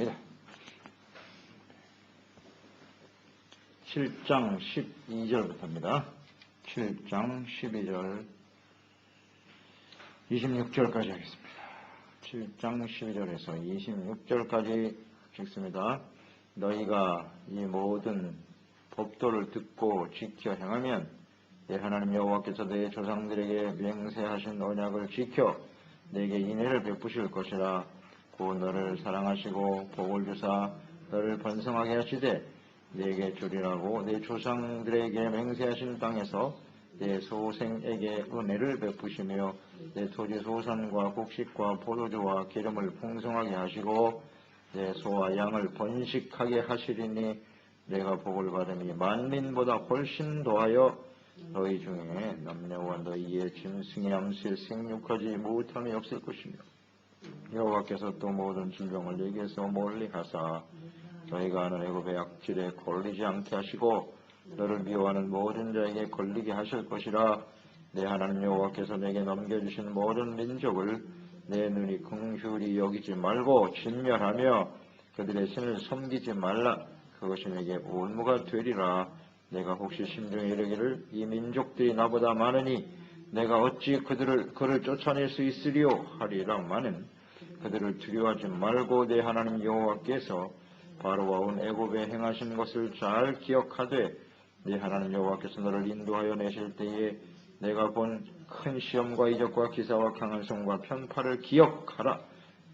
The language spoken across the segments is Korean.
하겠습니다. 7장 12절부터입니다. 7장 12절 26절까지 하겠습니다. 7장 12절에서 26절까지 읽습니다. 너희가 이 모든 법도를 듣고 지켜 행하면 내 하나님 여호와께서 내 조상들에게 맹세하신 언약을 지켜 내게 인애를 베푸실 것이라. 곧 너를 사랑하시고 복을 주사 너를 번성하게 하시되 내게 주리라고 내 조상들에게 맹세하신 땅에서 내 소생에게 은혜를 베푸시며 내 토지 소산과 곡식과 포도주와 기름을 풍성하게 하시고 내 소와 양을 번식하게 하시리니 내가 복을 받으니 만민보다 훨씬 더하여 너희 중에 남녀와 너희의 짐승의 암실 생육하지 못함이 없을 것이며 여호와께서 또 모든 질병을 내게서 멀리하사 너희가 아는 애굽의 악질에 걸리지 않게 하시고 너를 미워하는 모든 자에게 걸리게 하실 것이라. 내 하나님 여호와께서 내게 넘겨주신 모든 민족을 내 눈이 긍휼히 여기지 말고 진멸하며 그들의 신을 섬기지 말라. 그것이 내게 올무가 되리라. 내가 혹시 심중에 이르기를 이 민족들이 나보다 많으니 내가 어찌 그를 쫓아낼 수 있으리요 하리라마는 그들을 두려워하지 말고 내 하나님 여호와께서 바로와 온 애굽에 행하신 것을 잘 기억하되 네 하나님 여호와께서 너를 인도하여 내실 때에 내가 본 큰 시험과 이적과 기사와 강한 손과 편파를 기억하라.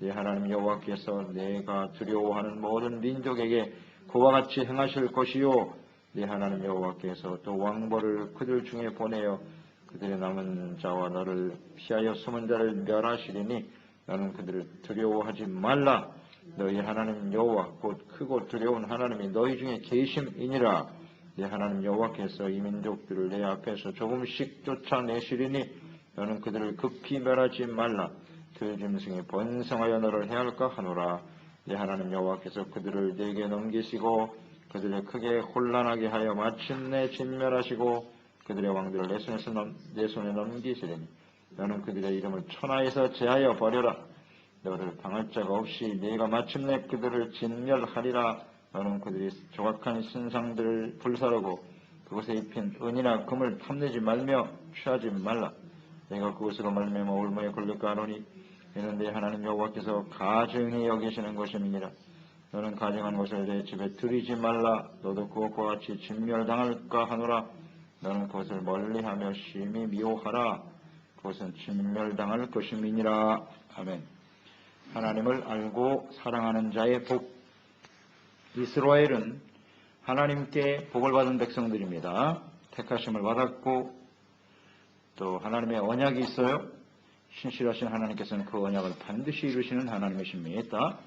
네 하나님 여호와께서 내가 두려워하는 모든 민족에게 그와 같이 행하실 것이요 네 하나님 여호와께서 또 왕벌을 그들 중에 보내어 그들의 남은 자와 너를 피하여 숨은 자를 멸하시리니 너는 그들을 두려워하지 말라. 너희 하나님 여호와 곧 크고 두려운 하나님이 너희 중에 계심이니라. 네 하나님 여호와께서 이 민족들을 내 앞에서 조금씩 쫓아내시리니 너는 그들을 급히 멸하지 말라. 그 짐승이 번성하여 너를 해할까 하노라. 네 하나님 여호와께서 그들을 내게 넘기시고 그들을 크게 혼란하게 하여 마침내 진멸하시고 그들의 왕들을 내 손에 넘기시리니 너는 그들의 이름을 천하에서 제하여 버려라. 너를 당할 자가 없이 네가 마침내 그들을 진멸하리라. 너는 그들이 조각한 신상들을 불사르고 그곳에 입힌 은이나 금을 탐내지 말며 취하지 말라. 내가 그것으로 말미암아 올무에 걸릴까 하노니 이는 내 하나님 여호와께서 가증히 여기시는 것임이니라. 너는 가증한 것을 내 집에 들이지 말라. 너도 그것과 같이 진멸당할까 하노라. 너는 그것을 멀리하며 심히 미워하라. 그것은 진멸당할 것임이니라. 아멘. 하나님을 알고 사랑하는 자의 복. 이스라엘은 하나님께 복을 받은 백성들입니다. 택하심을 받았고 또 하나님의 언약이 있어요. 신실하신 하나님께서는 그 언약을 반드시 이루시는 하나님이십니다.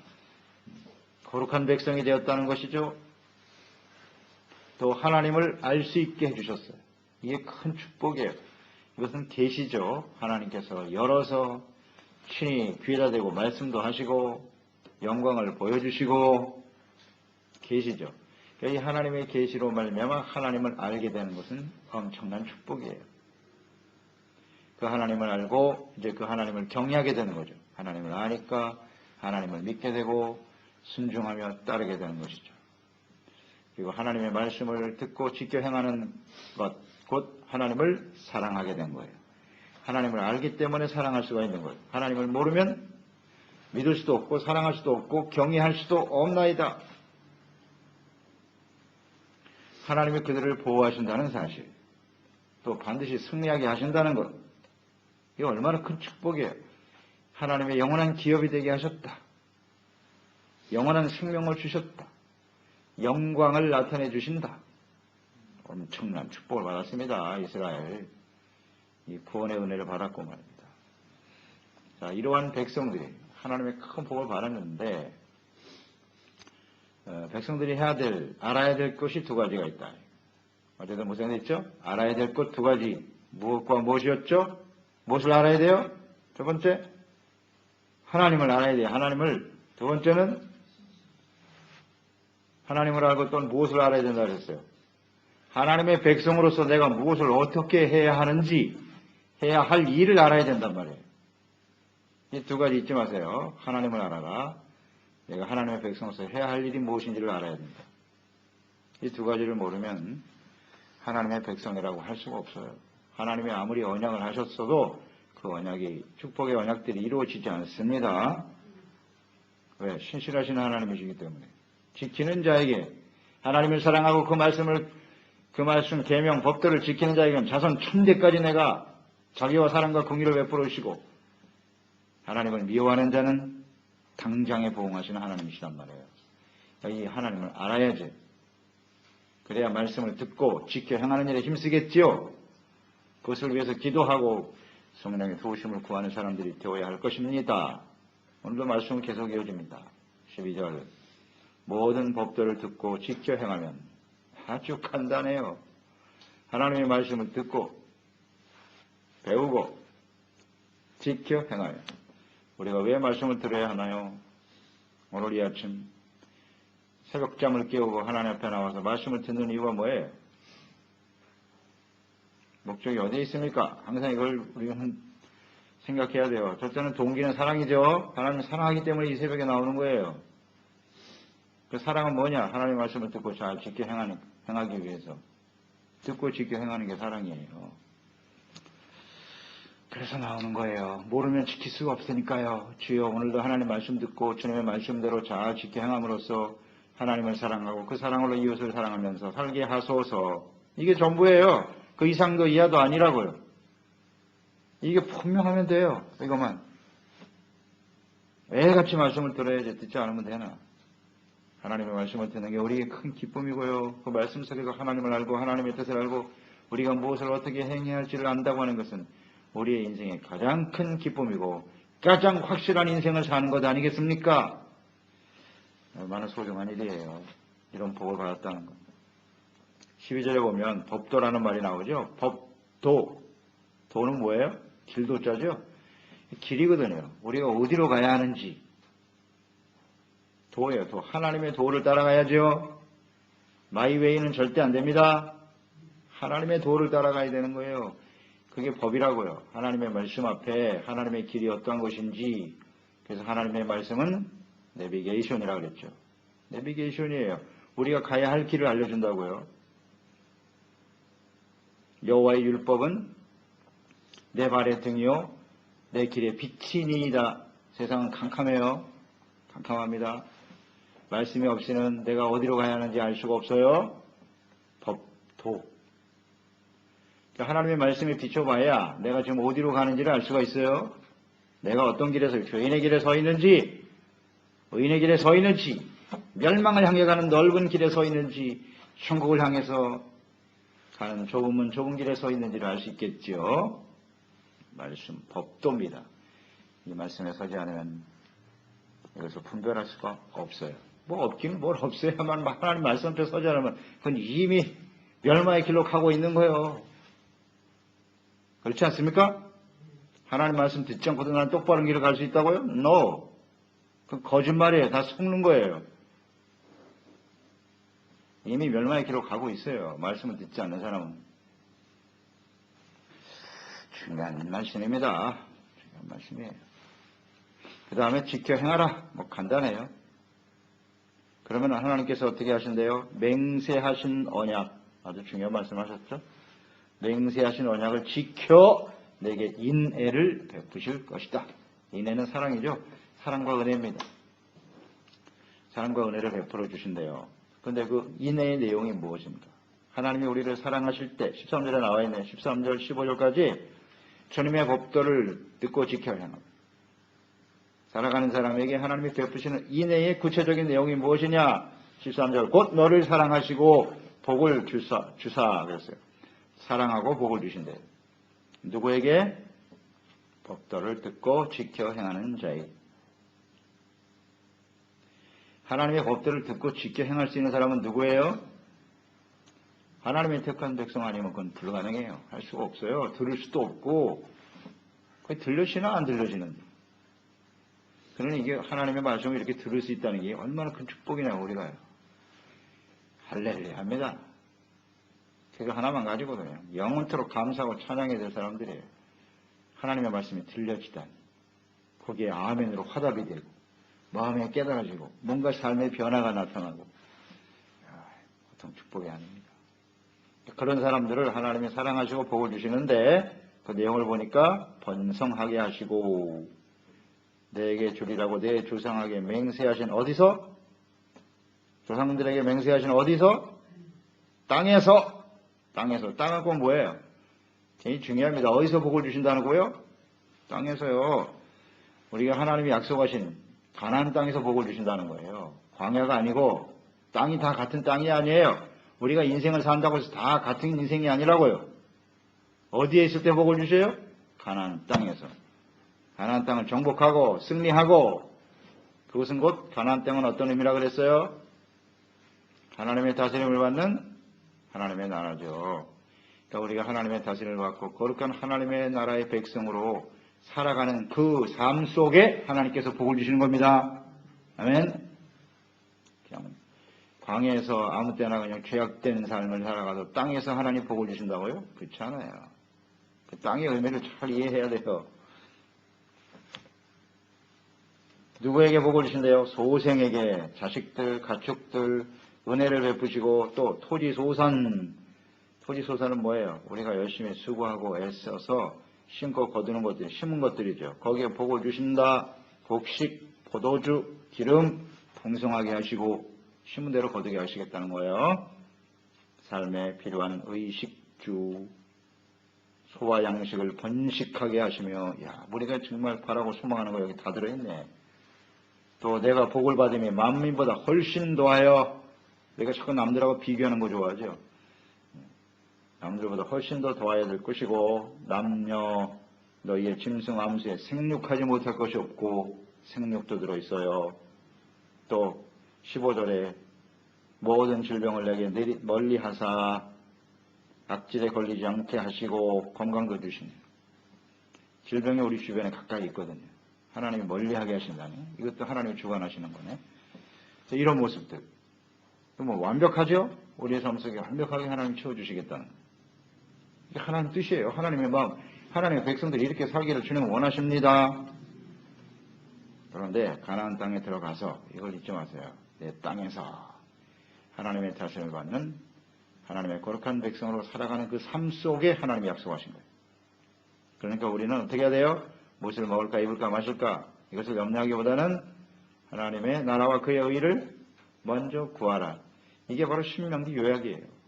거룩한 백성이 되었다는 것이죠. 또 하나님을 알 수 있게 해주셨어요. 이게 큰 축복이에요. 이것은 계시죠. 하나님께서 열어서 친히 귀에다 대고 말씀도 하시고 영광을 보여주시고 계시죠. 이 하나님의 계시로 말미암아 하나님을 알게 되는 것은 엄청난 축복이에요. 그 하나님을 알고 이제 그 하나님을 경외하게 되는 거죠. 하나님을 아니까 하나님을 믿게 되고 순종하며 따르게 되는 것이죠. 그리고 하나님의 말씀을 듣고 지켜 행하는 것, 곧 하나님을 사랑하게 된 거예요. 하나님을 알기 때문에 사랑할 수가 있는 거예요. 하나님을 모르면 믿을 수도 없고 사랑할 수도 없고 경외할 수도 없나이다. 하나님이 그들을 보호하신다는 사실, 또 반드시 승리하게 하신다는 것, 이게 얼마나 큰 축복이에요. 하나님의 영원한 기업이 되게 하셨다. 영원한 생명을 주셨다. 영광을 나타내 주신다. 엄청난 축복을 받았습니다. 이스라엘. 이 구원의 은혜를 받았고 말입니다. 자, 이러한 백성들이 하나님의 큰 복을 받았는데 백성들이 알아야 될 것이 두 가지가 있다. 어제도 무생했죠? 알아야 될 것 두 가지. 무엇과 무엇이었죠? 무엇을 알아야 돼요? 첫 번째, 하나님을 알아야 돼요. 하나님을. 두 번째는 하나님을 알고 또 무엇을 알아야 된다 그랬어요? 하나님의 백성으로서 내가 무엇을 어떻게 해야 하는지, 해야 할 일을 알아야 된단 말이에요. 이 두 가지 잊지 마세요. 하나님을 알아라. 내가 하나님의 백성으로서 해야 할 일이 무엇인지를 알아야 된다. 이 두 가지를 모르면 하나님의 백성이라고 할 수가 없어요. 하나님이 아무리 언약을 하셨어도 그 언약이, 축복의 언약들이 이루어지지 않습니다. 왜? 신실하신 하나님이시기 때문에. 지키는 자에게, 하나님을 사랑하고 그 말씀, 계명, 법들을 지키는 자에게는 자손 천대까지 내가 자기와 사랑과 공의를 베풀어 주시고, 하나님을 미워하는 자는 당장에 보응하시는 하나님이시단 말이에요. 이 하나님을 알아야지. 그래야 말씀을 듣고 지켜 행하는 일에 힘쓰겠지요. 그것을 위해서 기도하고 성령의 도우심을 구하는 사람들이 되어야 할 것입니다. 오늘도 말씀은 계속 이어집니다. 12절. 모든 법들을 듣고 지켜 행하면, 아주 간단해요. 하나님의 말씀을 듣고 배우고 지켜 행하면. 우리가 왜 말씀을 들어야 하나요? 오늘 이 아침 새벽잠을 깨우고 하나님 앞에 나와서 말씀을 듣는 이유가 뭐예요? 목적이 어디에 있습니까? 항상 이걸 우리는 생각해야 돼요. 첫째는 동기는 사랑이죠. 하나님을 사랑하기 때문에 이 새벽에 나오는 거예요. 그 사랑은 뭐냐? 하나님의 말씀을 듣고 잘 지켜 행하기 위해서. 듣고 지켜 행하는 게 사랑이에요. 그래서 나오는 거예요. 모르면 지킬 수가 없으니까요. 주여, 오늘도 하나님 말씀 듣고 주님의 말씀대로 잘 지켜 행함으로써 하나님을 사랑하고 그 사랑으로 이웃을 사랑하면서 살게 하소서. 이게 전부예요. 그 이상도 이하도 아니라고요. 이게 분명하면 돼요. 이것만. 애같이 말씀을 들어야지 듣지 않으면 되나. 하나님의 말씀을 듣는 게 우리에게 큰 기쁨이고요. 그 말씀 속에서 하나님을 알고 하나님의 뜻을 알고 우리가 무엇을 어떻게 행해야 할지를 안다고 하는 것은 우리의 인생의 가장 큰 기쁨이고 가장 확실한 인생을 사는 것 아니겠습니까? 얼마나 소중한 일이에요. 이런 복을 받았다는 것. 12절에 보면 법도라는 말이 나오죠. 법도. 도는 뭐예요? 길도자죠. 길이거든요. 우리가 어디로 가야 하는지. 도예요. 도. 하나님의 도를 따라가야죠. 마이웨이는 절대 안 됩니다. 하나님의 도를 따라가야 되는 거예요. 그게 법이라고요. 하나님의 말씀 앞에 하나님의 길이 어떠한 것인지. 그래서 하나님의 말씀은 내비게이션이라고 그랬죠. 내비게이션이에요. 우리가 가야 할 길을 알려준다고요. 여호와의 율법은 내 발의 등이요 내 길의 빛이니이다. 세상은 캄캄해요. 캄캄합니다. 말씀이 없이는 내가 어디로 가야 하는지 알 수가 없어요. 법도. 하나님의 말씀에 비춰봐야 내가 지금 어디로 가는지를 알 수가 있어요. 내가 어떤 길에서 죄인의 길에 서 있는지, 의인의 길에 서 있는지, 멸망을 향해 가는 넓은 길에 서 있는지, 천국을 향해서 가는 좁은 길에 서 있는지를 알 수 있겠지요. 말씀, 법도입니다. 이 말씀에 서지 않으면 이것을 분별할 수가 없어요. 뭐 없기는 뭘 없어야만 하나님 말씀 앞에 서지 않으면 그건 이미 멸망의 길로 가고 있는 거예요. 그렇지 않습니까? 하나님 말씀 듣지 않고도 나는 똑바른 길을 갈 수 있다고요? No. 그 거짓말이에요. 다 속는 거예요. 이미 멸망의 길로 가고 있어요. 말씀을 듣지 않는 사람은. 중요한 말씀입니다. 중요한 말씀이에요. 그 다음에 지켜 행하라. 뭐 간단해요. 그러면 하나님께서 어떻게 하신대요? 맹세하신 언약. 아주 중요한 말씀하셨죠? 맹세하신 언약을 지켜 내게 인애를 베푸실 것이다. 인애는 사랑이죠. 사랑과 은혜입니다. 사랑과 은혜를 베풀어 주신대요. 그런데 그 인애의 내용이 무엇입니까? 하나님이 우리를 사랑하실 때 13절에 나와 있는 13절 15절까지 주님의 법도를 듣고 지켜 행합니다. 살아가는 사람에게 하나님이 베푸시는 인애의 구체적인 내용이 무엇이냐? 13절 곧 너를 사랑하시고 복을 주사 그랬어요. 사랑하고 복을 주신대요. 누구에게? 법도를 듣고 지켜 행하는 자에게. 하나님의 법도를 듣고 지켜 행할 수 있는 사람은 누구예요? 하나님의 택한 백성 아니면 그건 불가능해요. 할 수가 없어요. 들을 수도 없고 그게 들려지나 안 들려지는지. 그러니 이게 하나님의 말씀을 이렇게 들을 수 있다는 게 얼마나 큰 축복이냐고 우리가요. 할렐루야 합니다. 그거 하나만 가지고도요. 영원토록 감사하고 찬양해야 될 사람들이에요. 하나님의 말씀이 들려지다니. 거기에 아멘으로 화답이 되고 마음에 깨달아지고 뭔가 삶의 변화가 나타나고 보통 축복이 아닙니다. 그런 사람들을 하나님이 사랑하시고 복을 주시는데 그 내용을 보니까 번성하게 하시고 내게 주리라고 내 조상에게 맹세하신 어디서? 조상들에게 맹세하신 어디서? 땅에서. 땅은 꼭 뭐예요? 굉장히 중요합니다. 어디서 복을 주신다는 거예요? 땅에서요. 우리가 하나님이 약속하신 가나안 땅에서 복을 주신다는 거예요. 광야가 아니고 땅이 다 같은 땅이 아니에요. 우리가 인생을 산다고 해서 다 같은 인생이 아니라고요. 어디에 있을 때 복을 주셔요? 가나안 땅에서. 가나안 땅을 정복하고 승리하고 그것은 곧 가나안 땅은 어떤 의미라 그랬어요? 하나님의 다스림을 받는 하나님의 나라죠. 그러니까 우리가 하나님의 다스림을 받고 거룩한 하나님의 나라의 백성으로 살아가는 그 삶 속에 하나님께서 복을 주시는 겁니다. 아멘. 그냥 광야에서 아무 때나 그냥 죄악된 삶을 살아가서 땅에서 하나님 복을 주신다고요? 그렇지 않아요. 그 땅의 의미를 잘 이해해야 돼요. 누구에게 복을 주신대요? 소생에게, 자식들, 가축들, 은혜를 베푸시고 또 토지소산. 토지소산은 뭐예요? 우리가 열심히 수고하고 애써서 심고 거두는 것들이 심은 것들이죠. 거기에 복을 주신다. 곡식, 포도주, 기름 풍성하게 하시고 심은 대로 거두게 하시겠다는 거예요. 삶에 필요한 의식주, 소와 양식을 번식하게 하시며, 야, 우리가 정말 바라고 소망하는 거 여기 다 들어있네. 또 내가 복을 받으며 만민보다 훨씬 더하여, 내가 자꾸 남들하고 비교하는 거 좋아하죠. 남들보다 훨씬 더 더하여 될 것이고, 남녀 너희의 짐승 암수에 생육하지 못할 것이 없고 생육도 들어있어요. 또 15절에 모든 질병을 내게 멀리 하사 악질에 걸리지 않게 하시고 건강도 주시네요. 질병이 우리 주변에 가까이 있거든요. 하나님이 멀리하게 하신다니. 이것도 하나님이 주관하시는 거네. 이런 모습들. 뭐 완벽하죠? 우리의 삶 속에 완벽하게 하나님 채워주시겠다는 거예요. 이게 하나님 뜻이에요. 하나님의 마음. 하나님의 백성들이 이렇게 살기를 주님은 원하십니다. 그런데 가나안 땅에 들어가서 이걸 잊지 마세요. 내 땅에서 하나님의 다스림을 받는 하나님의 거룩한 백성으로 살아가는 그 삶 속에 하나님이 약속하신 거예요. 그러니까 우리는 어떻게 해야 돼요? 무엇을 먹을까 입을까 마실까 이것을 염려하기보다는 하나님의 나라와 그의 의를 먼저 구하라. 이게 바로 신명기 요약이에요.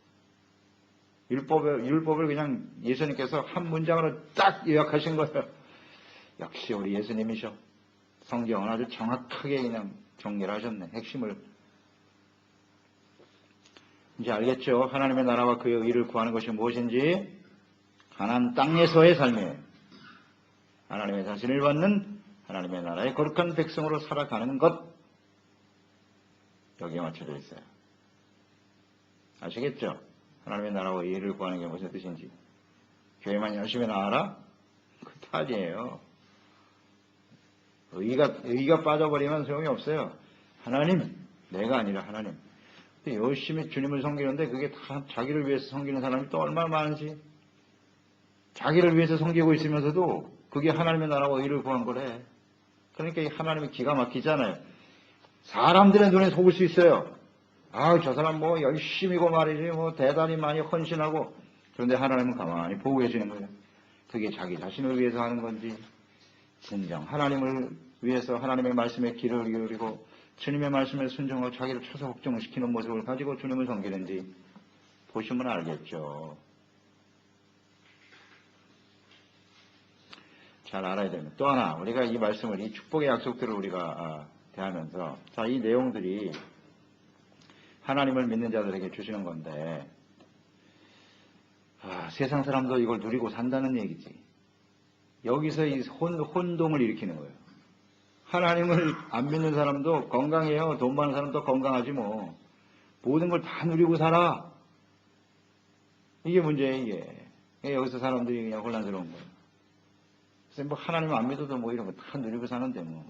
율법을 그냥 예수님께서 한 문장으로 딱 요약하신 거예요. 역시 우리 예수님이셔. 성경은 아주 정확하게 그냥 정리를 하셨네. 핵심을. 이제 알겠죠? 하나님의 나라와 그의 의를 구하는 것이 무엇인지. 가나안 땅에서의 삶이에요. 하나님의 자신을 받는 하나님의 나라의 거룩한 백성으로 살아가는 것. 여기에 맞춰져 있어요. 아시겠죠? 하나님의 나라와 의를 구하는 게 무슨 뜻인지. 교회만 열심히 나와라? 그것도 아니에요. 의가 빠져버리면 소용이 없어요. 하나님, 내가 아니라 하나님. 열심히 주님을 섬기는데 그게 다 자기를 위해서 섬기는 사람이 또 얼마나 많은지. 자기를 위해서 섬기고 있으면서도 그게 하나님의 나라와 의를 구한 거래. 그러니까 하나님이 기가 막히잖아요. 사람들의 눈에 속을 수 있어요. 저 사람 뭐 열심히고 말이지 뭐 대단히 많이 헌신하고. 그런데 하나님은 가만히 보고 계시는 거예요. 그게 자기 자신을 위해서 하는 건지 진정 하나님을 위해서 하나님의 말씀에 귀를 기울이고 주님의 말씀에 순종하고 자기를 처소걱정시키는 모습을 가지고 주님을 섬기는지 보시면 알겠죠. 잘 알아야 됩니다. 또 하나 우리가 이 말씀을 이 축복의 약속들을 우리가 대하면서 자, 이 내용들이 하나님을 믿는 자들에게 주시는 건데 세상 사람도 이걸 누리고 산다는 얘기지. 여기서 이 혼동을 일으키는 거예요. 하나님을 안 믿는 사람도 건강해요. 돈 많은 사람도 건강하지 뭐. 모든 걸 다 누리고 살아. 이게 문제예요. 이게. 여기서 사람들이 그냥 혼란스러운 거예요. 그래서 뭐 하나님 안 믿어도 뭐 이런 거 다 누리고 사는데 뭐.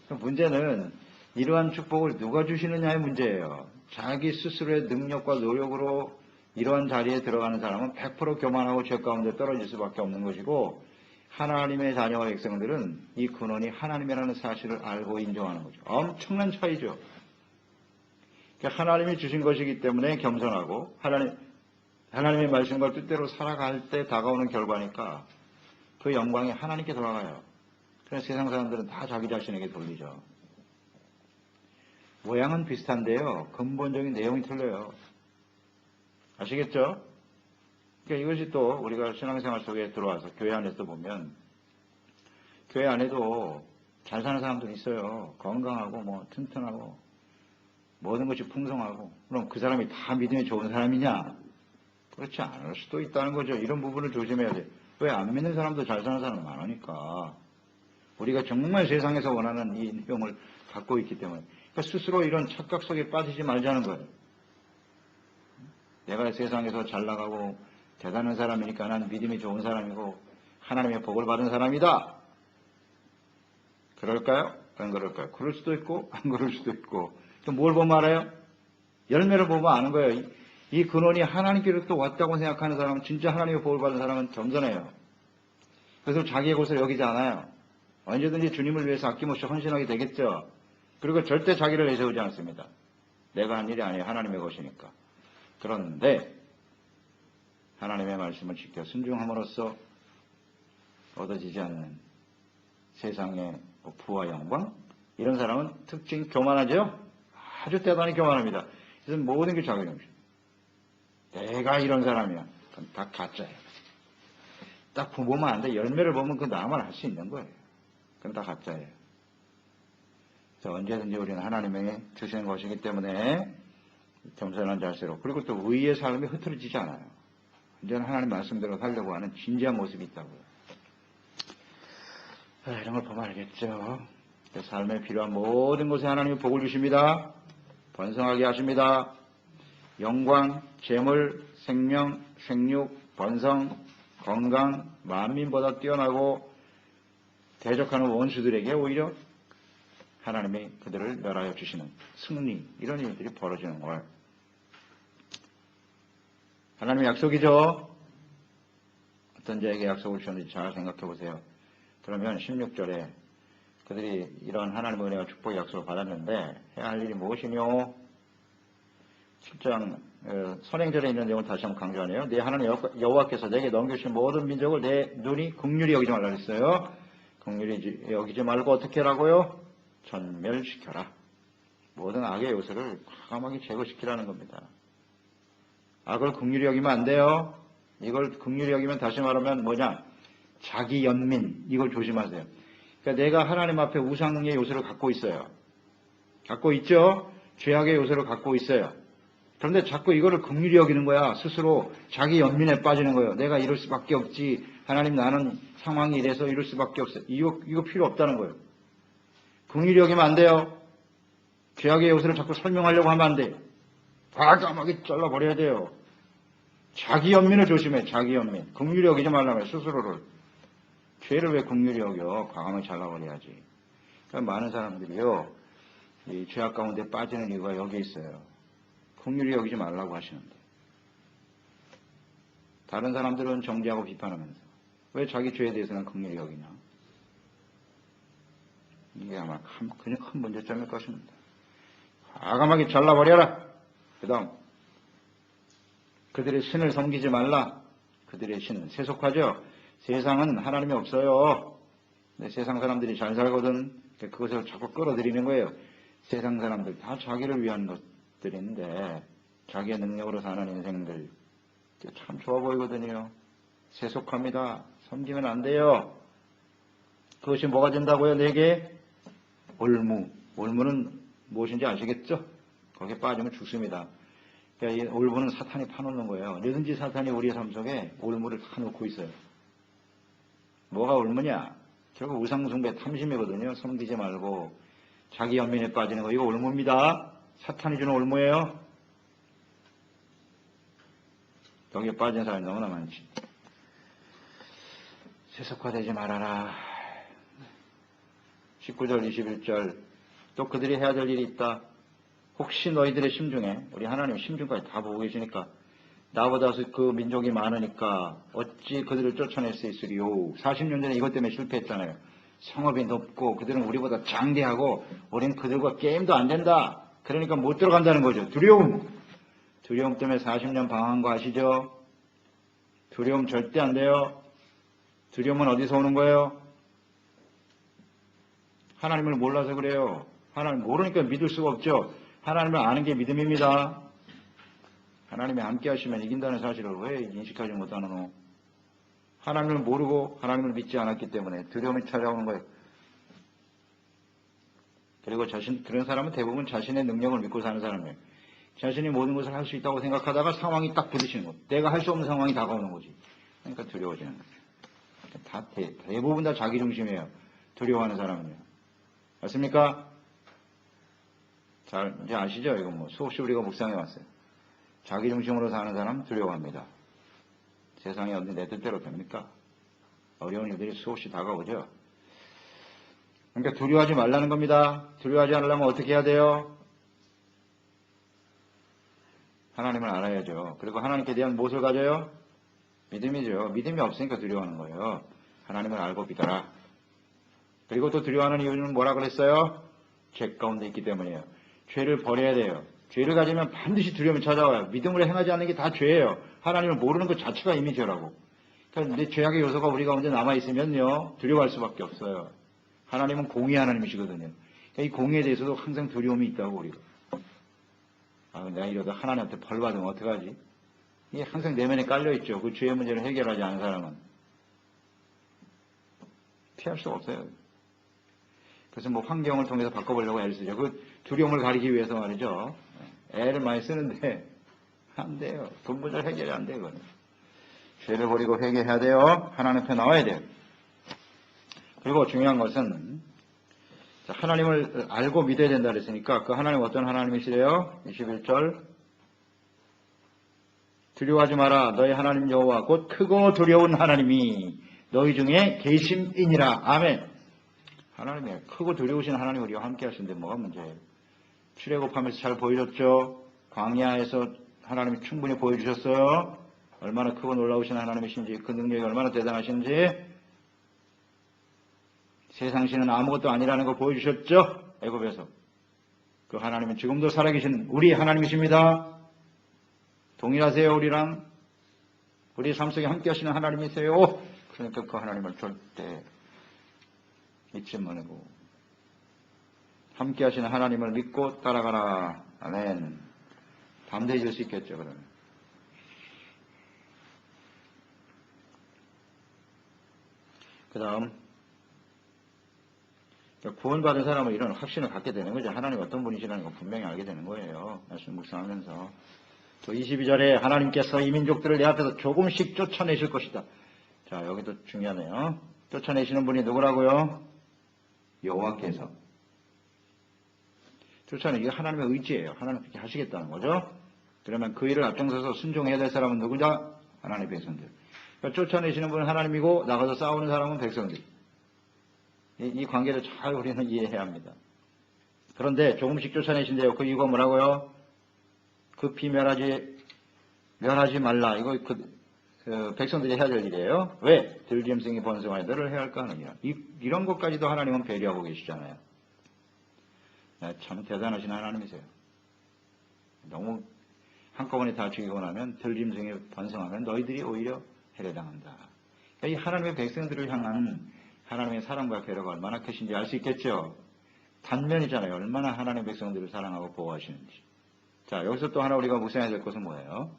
문제는 이러한 축복을 누가 주시느냐의 문제예요. 자기 스스로의 능력과 노력으로 이러한 자리에 들어가는 사람은 100% 교만하고 죄 가운데 떨어질 수밖에 없는 것이고 하나님의 자녀와 백성들은 이 근원이 하나님이라는 사실을 알고 인정하는 거죠. 엄청난 차이죠. 그러니까 하나님이 주신 것이기 때문에 겸손하고 하나님의 말씀과 뜻대로 살아갈 때 다가오는 결과니까 그 영광이 하나님께 돌아가요. 그래서 세상 사람들은 다 자기 자신에게 돌리죠. 모양은 비슷한데요. 근본적인 내용이 틀려요. 아시겠죠? 그러니까 이것이 또 우리가 신앙생활 속에 들어와서 교회 안에서 보면 교회 안에도 잘 사는 사람도 있어요. 건강하고 뭐 튼튼하고 모든 것이 풍성하고. 그럼 그 사람이 다 믿음이 좋은 사람이냐? 그렇지 않을 수도 있다는 거죠. 이런 부분을 조심해야 돼. 왜 안 믿는 사람도 잘 사는 사람이 많으니까. 우리가 정말 세상에서 원하는 이 인병을 갖고 있기 때문에. 그러니까 스스로 이런 착각 속에 빠지지 말자는 거예요. 내가 세상에서 잘 나가고 대단한 사람이니까 난 믿음이 좋은 사람이고 하나님의 복을 받은 사람이다. 그럴까요? 안 그럴까요? 그럴 수도 있고 안 그럴 수도 있고. 또 뭘 보면 알아요? 열매를 보면 아는 거예요. 이 근원이 하나님께로부터 왔다고 생각하는 사람은, 진짜 하나님의 복을 받은 사람은 겸손해요. 그래서 자기의 것을 여기지 않아요. 언제든지 주님을 위해서 아낌없이 헌신하게 되겠죠. 그리고 절대 자기를 내세우지 않습니다. 내가 한 일이 아니에요. 하나님의 것이니까. 그런데 하나님의 말씀을 지켜 순종함으로써 얻어지지 않는 세상의 부와 영광, 이런 사람은 특징이 교만하죠. 아주 대단히 교만합니다. 그래서 모든 게 자기 중심. 내가 이런 사람이야. 그건 다 가짜예요. 딱 보면 안 돼. 열매를 보면 그 나만 할 수 있는 거예요. 그건 다 가짜예요. 그래서 언제든지 우리는 하나님의 주시는 것이기 때문에 겸손한 자세로, 그리고 또 의의 삶이 흐트러지지 않아요. 언제나 하나님 말씀대로 살려고 하는 진지한 모습이 있다고요. 이런 걸 보면 알겠죠. 삶에 필요한 모든 것에 하나님이 복을 주십니다. 번성하게 하십니다. 영광, 재물, 생명, 생육, 번성, 건강, 만민보다 뛰어나고 대적하는 원수들에게 오히려 하나님이 그들을 멸하여 주시는 승리, 이런 일들이 벌어지는 걸. 하나님의 약속이죠. 어떤 자에게 약속을 주셨는지 잘 생각해 보세요. 그러면 16절에 그들이 이런 하나님의 은혜와 축복의 약속을 받았는데 해야 할 일이 무엇이뇨? 7장 선행절에 있는 내용을 다시 한번 강조하네요. 내 하나님 여호와께서 내게 넘겨주신 모든 민족을 내 눈이 긍휼히 여기지 말라 그랬어요. 긍휼히 여기지 말고 어떻게 하라고요? 전멸시켜라. 모든 악의 요소를 과감하게 제거시키라는 겁니다. 악을 긍휼히 여기면 안 돼요. 이걸 긍휼히 여기면 다시 말하면 뭐냐? 자기 연민, 이걸 조심하세요. 그러니까 내가 하나님 앞에 우상의 요소를 갖고 있어요. 갖고 있죠? 죄악의 요소를 갖고 있어요. 그런데 자꾸 이거를 긍휼히 여기는 거야. 스스로 자기 연민에 빠지는 거예요. 내가 이럴 수밖에 없지. 하나님, 나는 상황이 이래서 이럴 수밖에 없어요. 이거 필요 없다는 거예요. 긍휼히 여기면 안 돼요. 죄악의 요소를 자꾸 설명하려고 하면 안 돼요. 과감하게 잘라버려야 돼요. 자기 연민을 조심해. 자기 연민. 긍휼히 여기지 말라고 해요. 스스로를. 죄를 왜 긍휼히 여겨? 과감하게 잘라버려야지. 그러니까 많은 사람들이요, 이 죄악 가운데 빠지는 이유가 여기에 있어요. 긍휼히 여기지 말라고 하시는데. 다른 사람들은 정죄하고 비판하면서 왜 자기 죄에 대해서는 긍휼히 여기냐? 이게 아마 그냥 큰 문제점일 것입니다. 과감하게 잘라버려라. 그 다음, 그들의 신을 섬기지 말라. 그들의 신은 세속화죠. 세상은 하나님이 없어요. 근데 세상 사람들이 잘 살거든. 그것을 자꾸 끌어들이는 거예요. 세상 사람들 다 자기를 위한 것들인데 자기의 능력으로 사는 인생들 참 좋아 보이거든요. 세속합니다. 섬기면 안 돼요. 그것이 뭐가 된다고요? 내게 올무. 올무는 무엇인지 아시겠죠? 거기에 빠지면 죽습니다. 그러니까 이 올무는 사탄이 파놓는 거예요. 언제든지 사탄이 우리의 삶 속에 올무를 다 놓고 있어요. 뭐가 올무냐? 결국 우상숭배 탐심이거든요. 섬기지 말고 자기 연민에 빠지는 거. 이거 올무입니다. 사탄이 주는 올무예요. 여기에 빠진 사람이 너무나 많지. 세속화되지 말아라. 19절 21절 또 그들이 해야 될 일이 있다. 혹시 너희들의 심중에, 우리 하나님 심중까지 다 보고 계시니까 나보다 그 민족이 많으니까 어찌 그들을 쫓아낼 수 있으리요. 40년 전에 이것 때문에 실패했잖아요. 성읍이 높고 그들은 우리보다 장대하고 우리는 그들과 게임도 안 된다. 그러니까 못 들어간다는 거죠. 두려움. 두려움 때문에 40년 방황한 거 아시죠? 두려움 절대 안 돼요. 두려움은 어디서 오는 거예요? 하나님을 몰라서 그래요. 하나님 모르니까 믿을 수가 없죠. 하나님을 아는 게 믿음입니다. 하나님이 함께 하시면 이긴다는 사실을 왜 인식하지 못하노? 하나님을 모르고 하나님을 믿지 않았기 때문에 두려움이 찾아오는 거예요. 그리고 그런 사람은 대부분 자신의 능력을 믿고 사는 사람이에요. 자신이 모든 것을 할 수 있다고 생각하다가 상황이 딱 부딪히는 거예요. 내가 할 수 없는 상황이 다가오는 거지. 그러니까 두려워지는 거예요. 대부분 다 자기 중심이에요. 두려워하는 사람은요. 맞습니까? 잘 이제 아시죠? 이거 뭐 수없이 우리가 묵상해 왔어요. 자기 중심으로 사는 사람 두려워합니다. 세상이 어디 내 뜻대로 됩니까? 어려운 일들이 수없이 다가오죠. 그러니까 두려워하지 말라는 겁니다. 두려워하지 않으려면 어떻게 해야 돼요? 하나님을 알아야죠. 그리고 하나님께 대한 무엇을 가져요? 믿음이죠. 믿음이 없으니까 두려워하는 거예요. 하나님을 알고 믿어라. 그리고 또 두려워하는 이유는 뭐라 그랬어요? 죄 가운데 있기 때문이에요. 죄를 버려야 돼요. 죄를 가지면 반드시 두려움이 찾아와요. 믿음으로 행하지 않는 게 다 죄예요. 하나님을 모르는 것 자체가 이미 죄라고. 그런데 죄악의 요소가 우리 가운데 남아있으면요. 두려워할 수밖에 없어요. 하나님은 공의 하나님이시거든요. 그러니까 이 공의에 대해서도 항상 두려움이 있다고 우리가. 내가 이러다 하나님한테 벌 받으면 어떡하지? 이게 항상 내면에 깔려있죠. 그 죄의 문제를 해결하지 않은 사람은. 피할 수가 없어요. 그래서 뭐 환경을 통해서 바꿔보려고 애를 쓰죠. 그 두려움을 가리기 위해서 말이죠. 애를 많이 쓰는데 안 돼요. 근본적 해결이 안 돼요. 그건. 죄를 버리고 회개해야 돼요. 하나님 앞에 나와야 돼요. 그리고 중요한 것은 하나님을 알고 믿어야 된다 그랬으니까 그 하나님 어떤 하나님이시래요? 21절 두려워하지 마라. 너희 하나님 여호와 곧 크고 두려운 하나님이 너희 중에 계심이니라. 아멘. 하나님이 크고 두려우신 하나님 우리와 함께 하시는데 뭐가 문제예요? 출애굽하면서 잘 보여줬죠. 광야에서 하나님이 충분히 보여주셨어요. 얼마나 크고 놀라우신 하나님이신지 그 능력이 얼마나 대단하신지 세상 신은 아무것도 아니라는 걸 보여주셨죠. 애굽에서. 그 하나님은 지금도 살아계신 우리 하나님이십니다. 동일하세요. 우리랑. 우리 삶 속에 함께 하시는 하나님이세요. 그러니까 그 하나님을 절대 잊지 말고 함께 하시는 하나님을 믿고 따라가라. 아멘. 담대해질 수 있겠죠. 그러면. 그 다음 구원받은 사람은 이런 확신을 갖게 되는 거죠. 하나님 어떤 분이시라는 걸 분명히 알게 되는 거예요. 말씀 묵상하면서. 또 22절에 하나님께서 이 민족들을 내 앞에서 조금씩 쫓아내실 것이다. 자, 여기도 중요하네요. 쫓아내시는 분이 누구라고요? 여호와께서. 쫓아내기 하나님의 의지예요. 하나님 그렇게 하시겠다는 거죠. 그러면 그 일을 앞장서서 순종해야 될 사람은 누구냐? 하나님의 백성들. 그러니까 쫓아내시는 분은 하나님이고 나가서 싸우는 사람은 백성들. 이 관계를 잘 우리는 이해해야 합니다. 그런데 조금씩 쫓아내신대요. 그 이유가 뭐라고요? 급히 멸하지 말라. 이거 백성들이 해야 될 일이에요. 왜? 들짐승이 번성하여 너를 해할까 하느니라. 이런 것까지도 하나님은 배려하고 계시잖아요. 참 대단하신 하나님이세요. 너무 한꺼번에 다 죽이고 나면 들짐승이 번성하면 너희들이 오히려 해례당한다. 그러니까 이 하나님의 백성들을 향한 하나님의 사랑과 배려가 얼마나 크신지 알 수 있겠죠. 단면이잖아요. 얼마나 하나님의 백성들을 사랑하고 보호하시는지. 자, 여기서 또 하나 우리가 묵상해야 될 것은 뭐예요?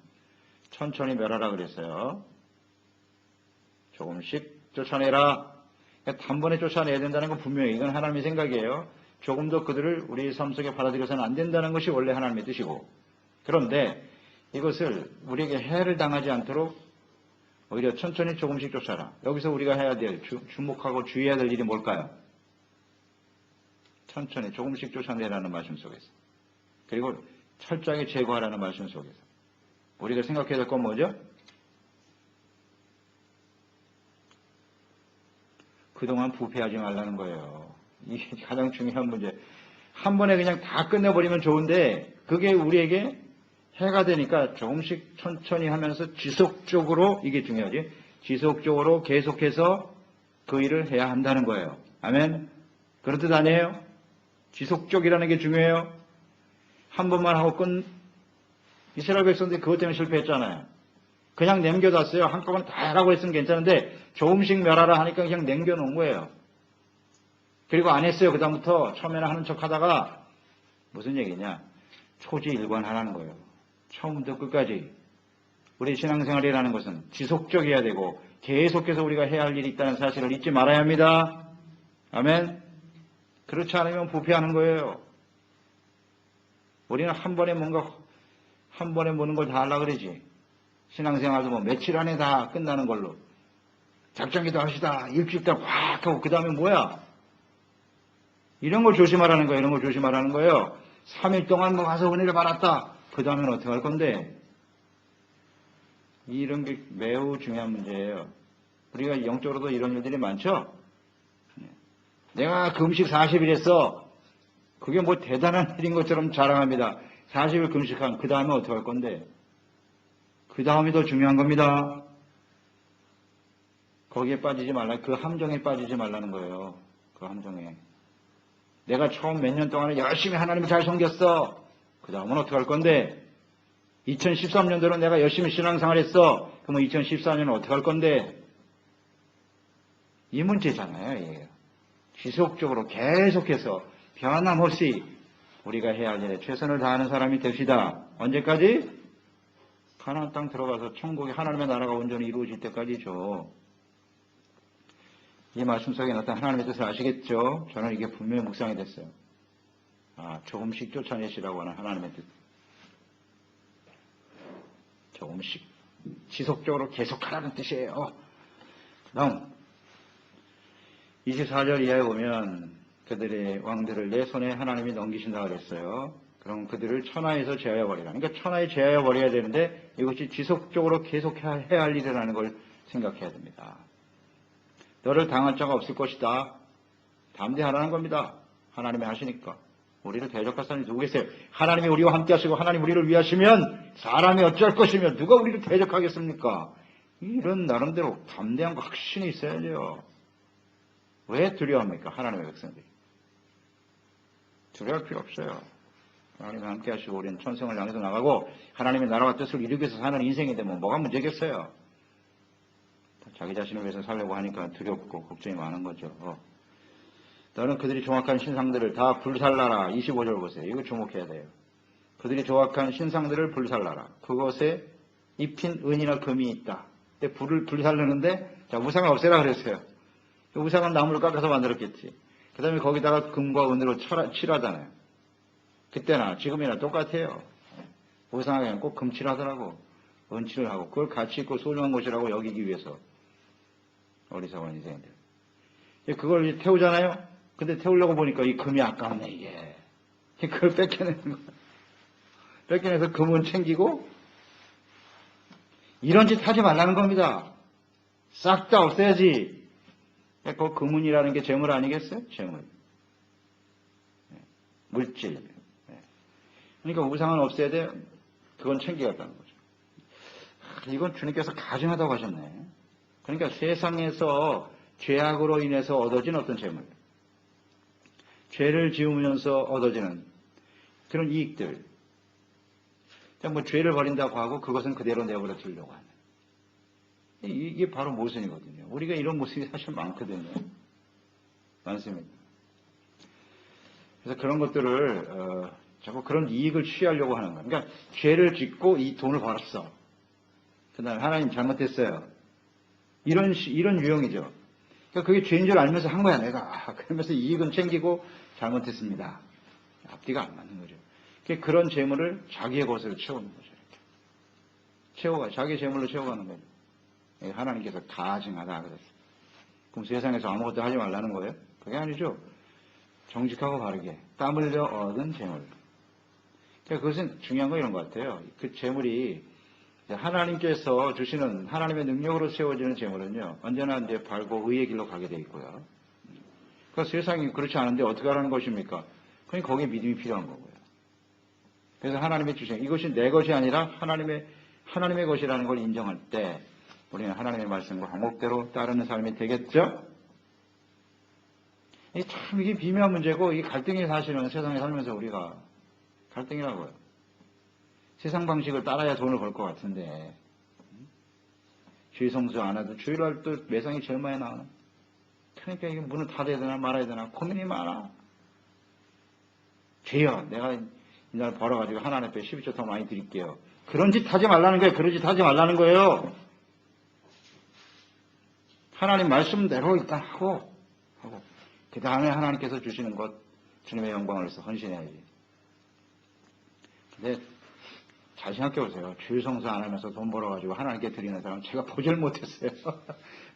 천천히 멸하라 그랬어요. 조금씩 쫓아내라. 그러니까 단번에 쫓아내야 된다는 건 분명히 이건 하나님의 생각이에요. 조금 더 그들을 우리 삶 속에 받아들여서는 안 된다는 것이 원래 하나님의 뜻이고. 그런데 이것을 우리에게 해를 당하지 않도록 오히려 천천히 조금씩 쫓아라. 여기서 우리가 해야 될 주목하고 주의해야 될 일이 뭘까요? 천천히 조금씩 쫓아내라는 말씀 속에서. 그리고 철저하게 제거하라는 말씀 속에서. 우리가 생각해야 될 건 뭐죠? 그동안 부패하지 말라는 거예요. 이게 가장 중요한 문제. 한 번에 그냥 다 끝내버리면 좋은데 그게 우리에게 해가 되니까 조금씩 천천히 하면서 지속적으로, 이게 중요하지, 지속적으로 계속해서 그 일을 해야 한다는 거예요. 아멘. 그런 뜻 아니에요? 지속적이라는 게 중요해요. 한 번만 하고 이스라엘 백성들이 그것 때문에 실패했잖아요. 그냥 남겨뒀어요. 한꺼번에 다 하라고 했으면 괜찮은데 조금씩 멸하라 하니까 그냥 남겨놓은 거예요. 그리고 안 했어요. 그 다음부터 처음에는 하는 척 하다가 무슨 얘기냐, 초지일관하라는 거예요. 처음부터 끝까지. 우리 신앙생활이라는 것은 지속적이어야 되고 계속해서 우리가 해야 할 일이 있다는 사실을 잊지 말아야 합니다. 아멘. 그렇지 않으면 부패하는 거예요. 우리는 한 번에 모든 걸 다 하려고 그러지. 신앙생활도 뭐 며칠 안에 다 끝나는 걸로. 작정기도 하시다. 일주일다 확 하고 그 다음에 뭐야? 이런 걸 조심하라는 거예요. 이런 걸 조심하라는 거예요. 3일 동안 뭐 가서 은혜를 받았다. 그 다음에는 어떻게 할 건데? 이런 게 매우 중요한 문제예요. 우리가 영적으로도 이런 일들이 많죠? 내가 금식 40일 했어. 그게 뭐 대단한 일인 것처럼 자랑합니다. 40일 금식한 그 다음에 어떻게 할 건데? 그 다음이 더 중요한 겁니다. 거기에 빠지지 말라. 그 함정에 빠지지 말라는 거예요. 그 함정에. 내가 처음 몇 년 동안에 열심히 하나님을 잘 섬겼어. 그 다음은 어떻게 할 건데? 2013년도로 내가 열심히 신앙생활 했어. 그러면 2014년은 어떻게 할 건데? 이 문제잖아요. 이게. 지속적으로 계속해서 변함없이 우리가 해야 할 일에 최선을 다하는 사람이 됩시다. 언제까지? 가나안 땅 들어가서 천국의 하나님의 나라가 온전히 이루어질 때까지죠. 이 말씀 속에 나타난 하나님의 뜻을 아시겠죠? 저는 이게 분명히 묵상이 됐어요. 조금씩 쫓아내시라고 하는 하나님의 뜻. 조금씩 지속적으로 계속하라는 뜻이에요. 그다음 24절 이하에 보면 그들의 왕들을 내 손에 하나님이 넘기신다고 그랬어요. 그럼 그들을 천하에서 제하여 버리라. 그러니까 천하에 제하여 버려야 되는데 이것이 지속적으로 계속해야 할 일이라는 걸 생각해야 됩니다. 너를 당할 자가 없을 것이다. 담대하라는 겁니다. 하나님이 하시니까. 우리를 대적할 사람이 누구 계세요? 하나님이 우리와 함께 하시고 하나님 우리를 위하시면 사람이 어찌할 것이며 누가 우리를 대적하겠습니까? 이런 나름대로 담대함과 확신이 있어야죠. 왜 두려워합니까? 하나님의 백성들이. 두려워할 필요 없어요. 하나님이 함께 하시고 우리는 천성을 향해서 나가고 하나님의 나라와 뜻을 이루기 위해서 사는 인생이 되면 뭐가 문제겠어요? 자기 자신을 위해서 살려고 하니까 두렵고 걱정이 많은 거죠. 너는 그들이 조악한 신상들을 다 불살라라. 25절 보세요. 이거 주목해야 돼요. 그들이 조악한 신상들을 불살라라. 그것에 입힌 은이나 금이 있다. 근데 불을 불살르는데 자, 우상을 없애라 그랬어요. 우상은 나무를 깎아서 만들었겠지. 그 다음에 거기다가 금과 은으로 칠하잖아요. 그때나 지금이나 똑같아요. 우상하게 하면 꼭 금칠하더라고. 은칠을 하고 그걸 가치 있고 소중한 것이라고 여기기 위해서. 어리석은 인생들. 그걸 태우잖아요. 근데 태우려고 보니까 이 금이 아까웠네 이게. 그걸 뺏겨내는 거야. 뺏겨내서 금은 챙기고 이런 짓 하지 말라는 겁니다. 싹 다 없애야지. 그 금은이라는 게 재물 아니겠어요? 재물. 물질. 그러니까 우상은 없애야 돼. 그건 챙기겠다는 거죠. 이건 주님께서 가증하다고 하셨네. 그러니까 세상에서 죄악으로 인해서 얻어진 어떤 재물. 죄를 지으면서 얻어지는 그런 이익들. 뭐 죄를 버린다고 하고 그것은 그대로 내버려 두려고 하는. 이게 바로 모순이거든요. 우리가 이런 모습이 사실 많거든요. 많습니다. 그래서 그런 것들을 자꾸 그런 이익을 취하려고 하는 거예요. 그러니까 죄를 짓고 이 돈을 벌었어. 그 다음에 하나님 잘못했어요. 이런 유형이죠. 그러니까 그게 죄인 줄 알면서 한 거야 내가. 그러면서 이익은 챙기고 잘못했습니다. 앞뒤가 안 맞는 거죠. 그런 재물을 자기의 것으로 채우는 거죠. 채워가 자기의 재물로 채워가는 거예요. 하나님께서 가증하다 그랬어요. 그럼 세상에서 아무것도 하지 말라는 거예요? 그게 아니죠. 정직하고 바르게 땀 흘려 얻은 재물. 그러니까 그것은 중요한 거 이런 것 같아요. 그 재물이 하나님께서 주시는 하나님의 능력으로 세워지는 재물은요. 언제나 이제 바르고 의의 길로 가게 돼 있고요. 그러니까 세상이 그렇지 않은데 어떻게 하라는 것입니까? 그러니까 거기에 믿음이 필요한 거고요. 그래서 하나님의 주신 이것이 내 것이 아니라 하나님의 것이라는 걸 인정할 때 우리는 하나님의 말씀과 항목대로 따르는 삶이 되겠죠? 참 이게 비묘한 문제고 이 갈등이 사실은 세상에 살면서 우리가 갈등이라고요. 세상 방식을 따라야 돈을 벌 것 같은데 주일 성수 안 해도 주일날 또 매상이 제일 많이 나오는. 그러니까 이게 문을 닫아야 되나 말아야 되나 고민이 많아. 죄요. 내가 이날 벌어가지고 하나님 앞에 12조 더 많이 드릴게요. 그런 짓 하지 말라는 거예요. 그런 짓 하지 말라는 거예요. 하나님 말씀대로 일단 하고 그 다음에 하나님께서 주시는 것 주님의 영광을 위해서 헌신해야지. 근데 잘 생각해 보세요. 주일 성수 안 하면서 돈 벌어가지고 하나님께 드리는 사람 제가 보질 못했어요.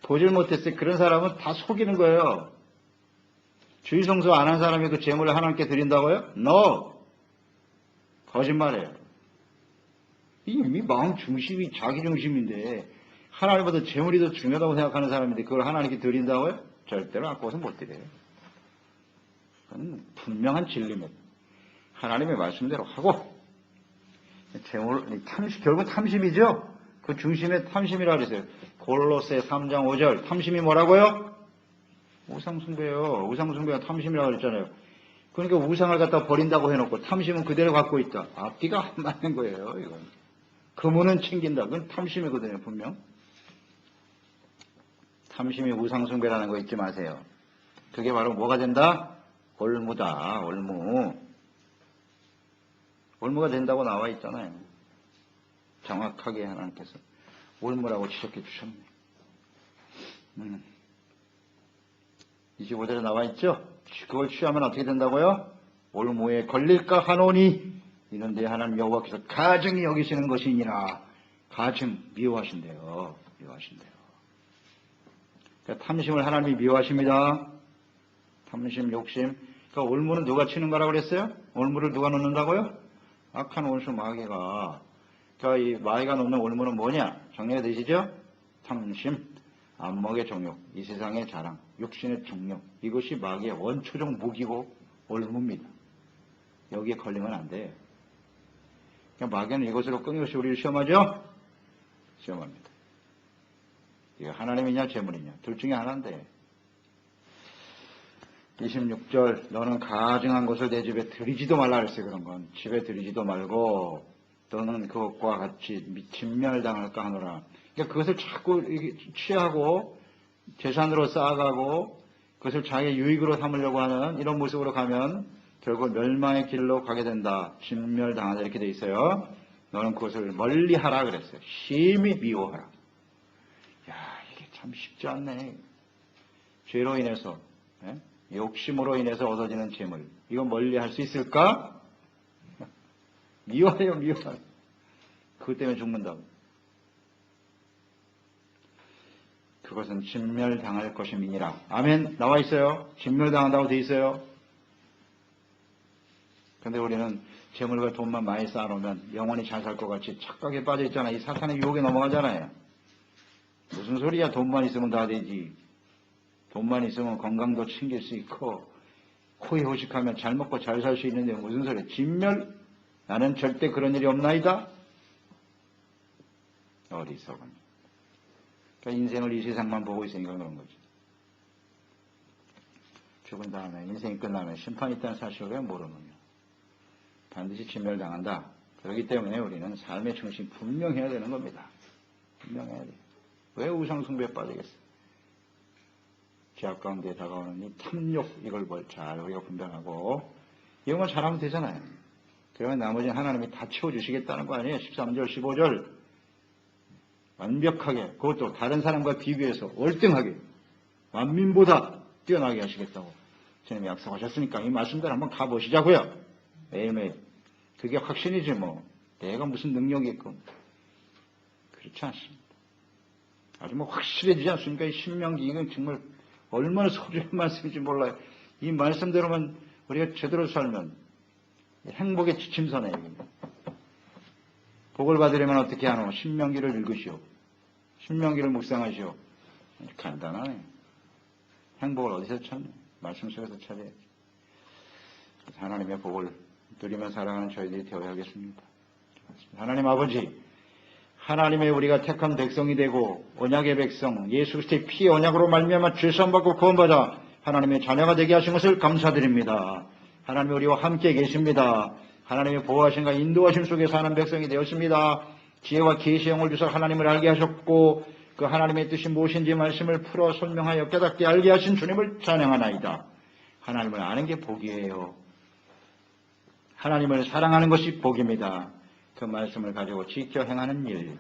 보질 못했어요. 그런 사람은 다 속이는 거예요. 주일 성수 안 한 사람이 그 재물을 하나님께 드린다고요? No. 거짓말이에요. 이미 마음 중심이 자기 중심인데 하나님보다 재물이 더 중요하다고 생각하는 사람인데 그걸 하나님께 드린다고요? 절대로 아까워서 못 드려요. 그건 분명한 진리입니다. 하나님의 말씀대로 하고 재물, 결국 탐심이죠? 그 중심에 탐심이라고 그랬어요. 골로새 3장 5절. 탐심이 뭐라고요? 우상숭배요. 우상숭배가 탐심이라고 그랬잖아요. 그러니까 우상을 갖다 버린다고 해놓고 탐심은 그대로 갖고 있다. 앞뒤가 안 맞는 거예요, 이건. 금은은 챙긴다. 그건 탐심이거든요, 분명. 탐심이 우상숭배라는 거 잊지 마세요. 그게 바로 뭐가 된다? 올무다, 올무. 올무가 된다고 나와 있잖아요. 정확하게 하나님께서 올무라고 지적해 주셨네요. 25절에 나와 있죠? 그걸 취하면 어떻게 된다고요? 올무에 걸릴까 하노니 이런데 하나님 여호와께서 가증히 여기시는 것이니라. 가증 미워하신대요. 미워하신대요. 그러니까 탐심을 하나님이 미워하십니다. 탐심, 욕심. 그러니까 올무는 누가 치는 거라고 그랬어요? 올무를 누가 놓는다고요? 악한 원수 마귀가. 그러니까 이 마귀가 놓는 올무는 뭐냐? 정리가 되시죠? 탐심, 안목의 정욕, 이 세상의 자랑, 육신의 정욕. 이것이 마귀의 원초적 무기고 올무입니다. 여기에 걸리면 안 돼요. 그러니까 마귀는 이것으로 끊임없이 우리를 시험하죠? 시험합니다. 이게 하나님이냐 재물이냐 둘 중에 하나인데 26절 너는 가증한 것을 내 집에 들이지도 말라 그랬어요. 그런 건 집에 들이지도 말고 너는 그것과 같이 진멸당할까 하노라. 그러니까 그것을 자꾸 취하고 재산으로 쌓아가고 그것을 자기의 유익으로 삼으려고 하는 이런 모습으로 가면 결국 멸망의 길로 가게 된다. 진멸당하다 이렇게 돼 있어요. 너는 그것을 멀리하라 그랬어요. 심히 미워하라. 야, 이게 참 쉽지 않네. 죄로 인해서 욕심으로 인해서 얻어지는 재물 이거 멀리할 수 있을까? 미워해요. 미워해요. 그것 때문에 죽는다고. 그것은 진멸당할 것임이니라. 아멘. 나와 있어요. 진멸당한다고 돼 있어요. 근데 우리는 재물과 돈만 많이 쌓아놓으면 영원히 잘 살 것 같이 착각에 빠져 있잖아요. 이 사탄의 유혹에 넘어가잖아요. 무슨 소리야. 돈만 있으면 다 되지. 돈만 있으면 건강도 챙길 수 있고 코에 호식하면 잘 먹고 잘 살 수 있는데 무슨 소리야. 진멸? 나는 절대 그런 일이 없나이다. 어리석은. 그러니까 인생을 이 세상만 보고 있으니까 그런 거지. 죽은 다음에 인생이 끝나면 심판이 있다는 사실을 왜 모르느냐. 반드시 진멸당한다. 그렇기 때문에 우리는 삶의 중심 분명해야 되는 겁니다. 분명해야 돼. 왜 우상숭배에 빠지겠어요? 죄악 가운데 다가오는 이 탐욕 이걸 잘 우리가 분별하고 이것만 잘하면 되잖아요. 그러면 나머지는 하나님이 다 채워주시겠다는 거 아니에요. 13절 15절 완벽하게 그것도 다른 사람과 비교해서 월등하게 만민보다 뛰어나게 하시겠다고 주님이 약속하셨으니까 이 말씀대로 한번 가보시자고요. 매일매일. 그게 확신이지 뭐. 내가 무슨 능력이 있고. 그렇지 않습니다. 아주 뭐 확실해지지 않습니까? 이 신명기 이건 정말 얼마나 소중한 말씀인지 몰라요. 이 말씀대로만 우리가 제대로 살면 행복의 지침서네요. 복을 받으려면 어떻게 하노? 신명기를 읽으시오. 신명기를 묵상하시오. 간단하네. 행복을 어디서 찾냐? 말씀 속에서 찾아야지. 하나님의 복을 누리며 살아가는 저희들이 되어야 하겠습니다. 하나님 아버지, 하나님의 우리가 택한 백성이 되고 언약의 백성, 예수 그리스도의 피 언약으로 말미암아 죄사함받고 구원받아 하나님의 자녀가 되게 하신 것을 감사드립니다. 하나님이 우리와 함께 계십니다. 하나님의 보호하심과 인도하심 속에 사는 백성이 되었습니다. 지혜와 계시의 영을 주사 하나님을 알게 하셨고 그 하나님의 뜻이 무엇인지 말씀을 풀어 설명하여 깨닫게 알게 하신 주님을 찬양하나이다. 하나님을 아는 게 복이에요. 하나님을 사랑하는 것이 복입니다. 그 말씀을 가지고 지켜 행하는 일,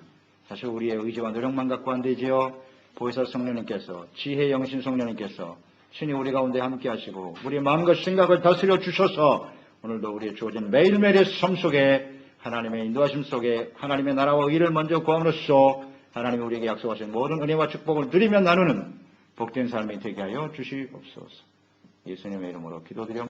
사실 우리의 의지와 노력만 갖고 안 되지요. 보혜사 성령님께서, 지혜 영신 성령님께서 신이 우리 가운데 함께 하시고 우리의 마음과 생각을 다스려 주셔서 오늘도 우리의 주어진 매일매일의 삶 속에 하나님의 인도하심 속에 하나님의 나라와 의를 먼저 구함으로써 하나님이 우리에게 약속하신 모든 은혜와 축복을 누리며 나누는 복된 삶이 되게 하여 주시옵소서. 예수님의 이름으로 기도드려